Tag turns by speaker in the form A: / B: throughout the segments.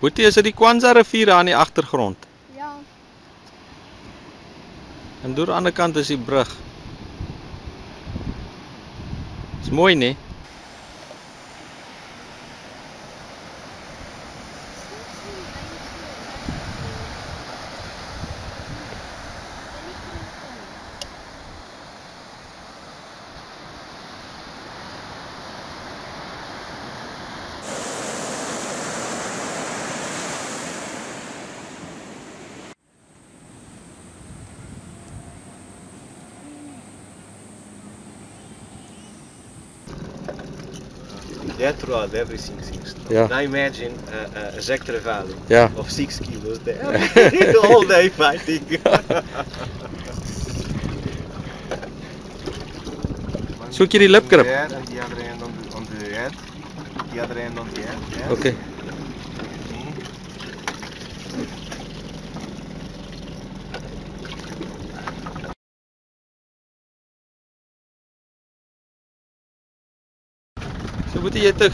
A: Boetie, is dit die Kwanza rivier aan die agtergrond?
B: Ja.
A: En door aan die ander kant is die brug. Is mooi, nee?
C: That road, everything seems to.
A: Yeah.
C: Now imagine a Jack Travali
A: Yeah.
C: of 6 kilos there, all day fighting.
A: Soek jy die lipkrip?
C: There and the other end on the head. The other end on the head. Yes.
A: Okay. So Boetie, jy het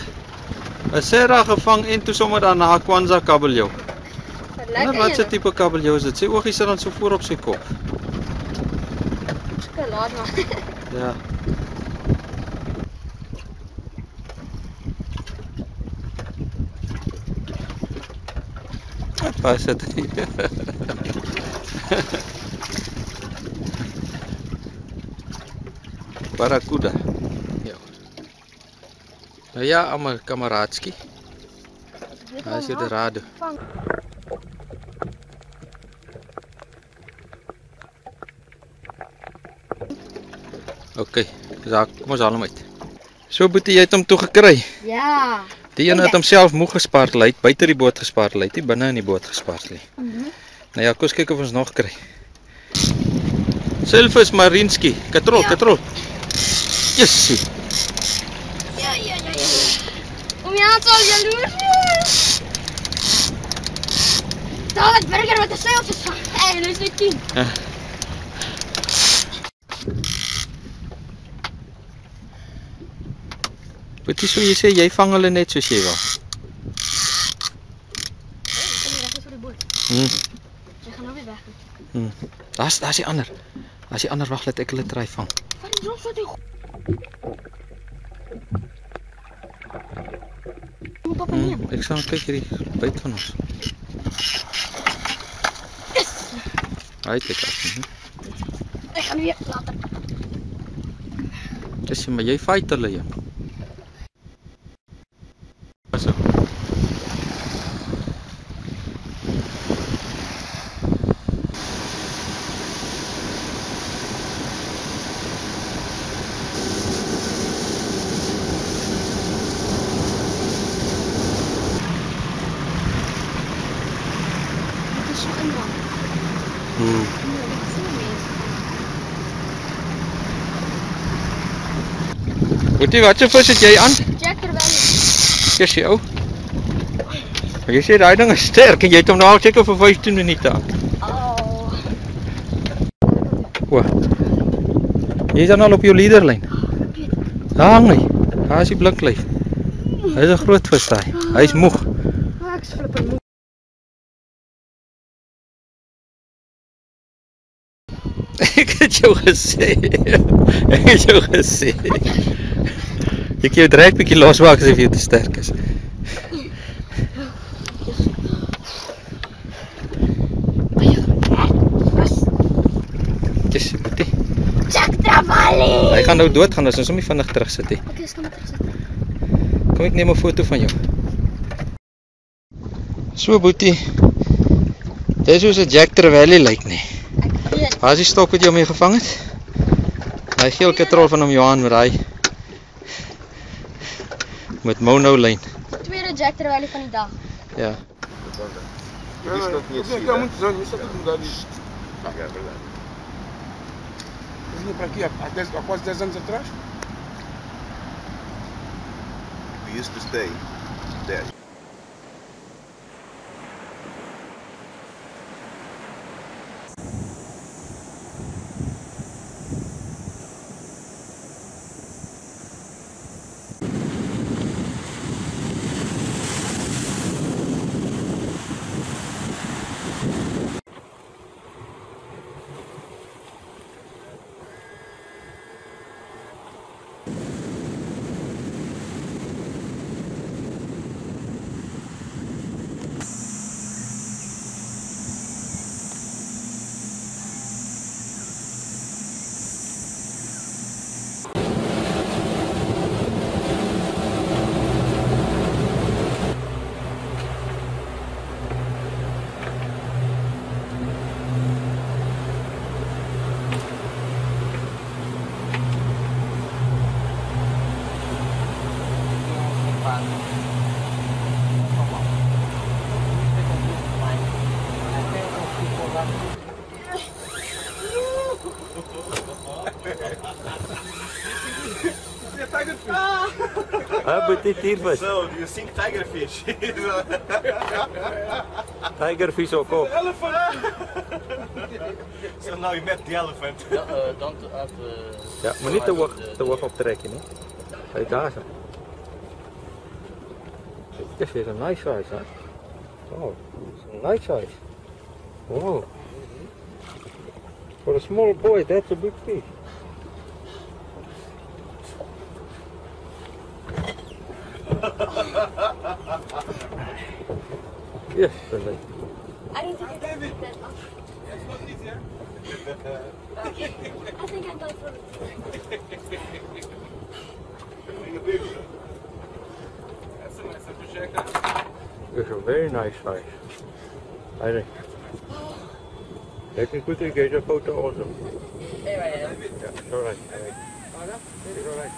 A: 'n Serra gevang en toe sommer dan na 'n Kwanza kabeljou. Wat se tipe kabeljou is dit? Sy oogies sit dan so voor op sy kop.
B: Skalaat maar.
A: Ja. Wat is dit? Barracuda. Ja. Nou ja, allemaal kameraadski. Daar is de rado. Oké, daar kom ons haal hom uit. So Boetie, jy het hom toe gekry.
B: Ja.
A: Die ene het homself moeg gespaard lê, buite die boot gespaard lê, nie binne in die boot gespaard lê. Nou ja, kom ons kyk of ons nog kry. Silvis Marinski, katrol, katrol. Jessie.
B: Ja. Om jy aan sal jaloers. David Burger met 'n seilvis vang. En hy is net 10.
A: Boetie, so jy sê jy vang hulle net soos jy wil.
B: Kom hier, reg vir die boot. Jy gaan nou weer weg.
A: Daar's die ander. Daar's die ander, wag, laat ek hulle try vang.
B: Wat is ons so die Papa neem.
A: Ek sal kyk hierdie byt van ons. Hy het ek af.
B: Ek gaan weer later.
A: Dis maar jy fight hulle jy. So.
B: Dit is so ingang.
A: Boetie, wat se vis het jy aan?
B: Jack Travali.
A: Dis jy ou. Maar jy sê daai ding is sterk en jy het hom nou al seker vir 15 minute aan.
B: Oh.
A: O. Jy is dan al op jou leaderlyn. Daar hang hy. Daar is die blinklyf. Hy is 'n groot vis daai. Hy is moeg.
B: Ek's flippend moeg.
A: Ek het jou gesê. Ek het jou gesê. Jy kan jou drek bietjie losmaak as jy te sterk is. Dis Boetie.
B: Jack Travali.
A: Hy gaan nou doodgaan as ons hom nie vinnig terugsit nie.
B: Okay, ek gaan maar terugsit.
A: Kom ek neem 'n foto van jou. So Boetie. Dis hoe 'n Jack Travali lyk nie.
B: Ek weet.
A: Waar is die stok wat jy mee gevang het? Hy geel katrol van hom Johan met hy met mono lyn.
B: Tweede Jack Travali van die dag.
A: Ja.
C: We used to stay there.
A: petit tiervis.
C: So, you think tigerfish?
A: Tigervis ook op.
C: Elephant! So now you met the elephant.
D: Don't have
A: Ja, maar niet te hoog optrekken, hè. Kijk daar zo. Dit is weer een nice size, hè. Oh, it's a nice size. Wow. For a small boy, that's a big fish. Yes, Sunday.
B: I don't think I can pick that up. Okay, I think I'm done for it.
A: It's a very nice size. I think. You can quickly get a photo also.
D: Yeah,
A: It's alright. It's alright.